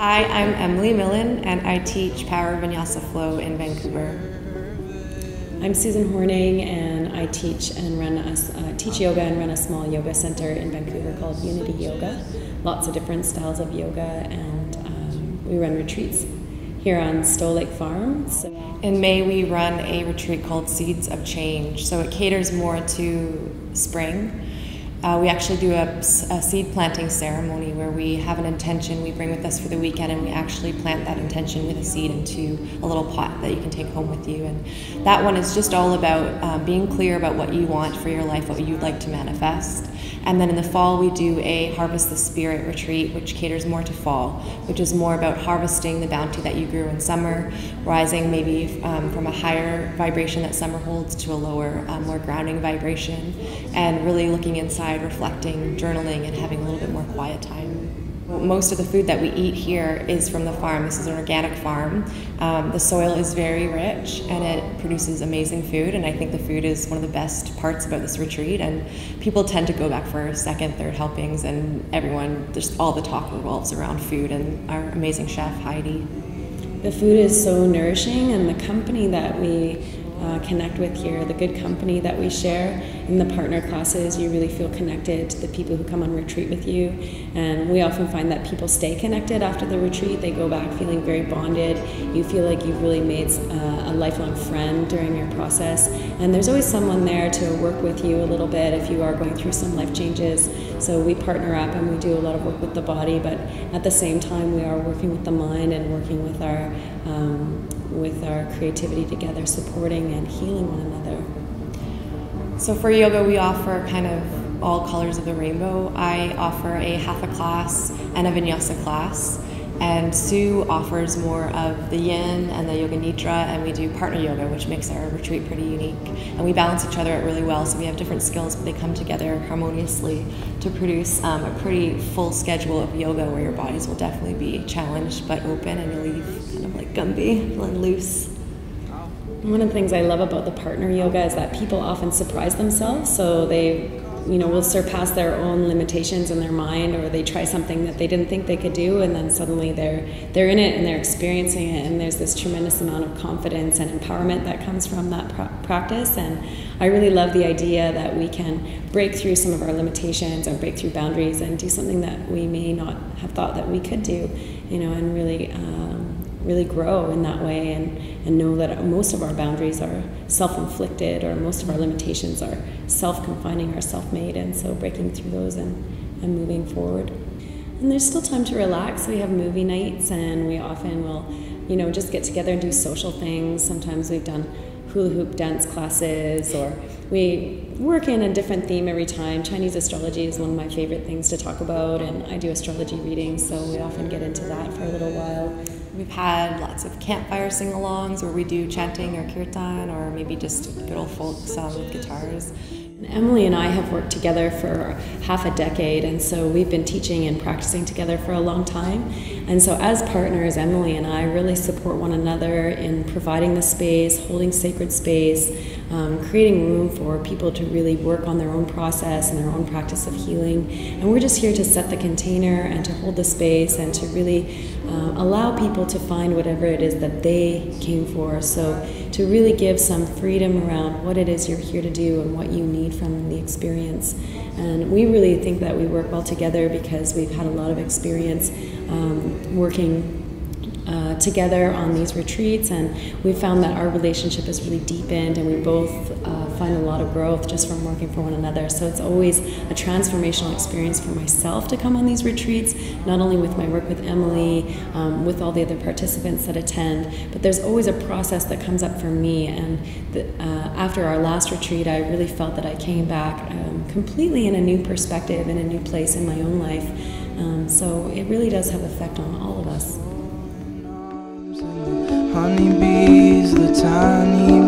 Hi, I'm Emily Millen, and I teach Power Vinyasa Flow in Vancouver. I'm Susan Horning, and I teach yoga and run a small yoga center in Vancouver called Unity Yoga. Lots of different styles of yoga, and we run retreats here on Stowe Lake Farm. In May, we run a retreat called Seeds of Change, so it caters more to spring. We actually do a seed planting ceremony where we have an intention we bring with us for the weekend, and we actually plant that intention with a seed into a little pot that you can take home with you. And that one is just all about being clear about what you want for your life, what you'd like to manifest. And then in the fall, we do a Harvest the Spirit retreat, which caters more to fall, which is more about harvesting the bounty that you grew in summer, rising maybe from a higher vibration that summer holds to a lower, more grounding vibration, and really looking inside, reflecting, journaling, and having a little bit more quiet time. Most of the food that we eat here is from the farm. This is an organic farm. The soil is very rich and it produces amazing food, and I think the food is one of the best parts about this retreat, and people tend to go back for second, third helpings, and everyone, just all the talk revolves around food and our amazing chef, Heidi. The food is so nourishing, and the company that we connect with here, the good company that we share in the partner classes, you really feel connected to the people who come on retreat with you. And we often find that people stay connected after the retreat. They go back feeling very bonded. You feel like you've really made a lifelong friend during your process. And there's always someone there to work with you a little bit if you are going through some life changes. So we partner up and we do a lot of work with the body, but at the same time we are working with the mind and working with our creativity together, supporting and healing one another. So for yoga, we offer kind of all colors of the rainbow. I offer a hatha class and a vinyasa class, and Sue offers more of the yin and the yoga nidra, and we do partner yoga, which makes our retreat pretty unique. And we balance each other out really well, so we have different skills, but they come together harmoniously to produce a pretty full schedule of yoga where your bodies will definitely be challenged but open, and you'll leave kind of like Gumby, feeling loose. One of the things I love about the partner yoga is that people often surprise themselves, so they will surpass their own limitations in their mind, or they try something that they didn't think they could do, and then suddenly they're in it and they're experiencing it, and there's this tremendous amount of confidence and empowerment that comes from that practice. And I really love the idea that we can break through some of our limitations and break through boundaries and do something that we may not have thought that we could do, and really grow in that way, and know that most of our boundaries are self-inflicted, or most of our limitations are self-confining or self-made, and so breaking through those and moving forward. And there's still time to relax. We have movie nights, and we often will just get together and do social things. Sometimes we've done hula hoop dance classes, or we work in a different theme every time. Chinese astrology is one of my favorite things to talk about, and I do astrology readings, so we often get into that for a little while. We've had lots of campfire sing-alongs where we do chanting or kirtan, or maybe just good old folk song with guitars. Emily and I have worked together for half a decade, and so we've been teaching and practicing together for a long time. And so as partners, Emily and I really support one another in providing the space, holding sacred space, creating room for people to really work on their own process and their own practice of healing. And we're just here to set the container and to hold the space and to really allow people to find whatever it is that they came for. So to really give some freedom around what it is you're here to do and what you need from the experience. And we really think that we work well together because we've had a lot of experience working together on these retreats, and we found that our relationship has really deepened, and we both find a lot of growth just from working for one another. So it's always a transformational experience for myself to come on these retreats, not only with my work with Emily, with all the other participants that attend, but there's always a process that comes up for me. And after our last retreat, I really felt that I came back completely in a new perspective, in a new place in my own life. So it really does have an effect on all of us. Honeybees, the tiny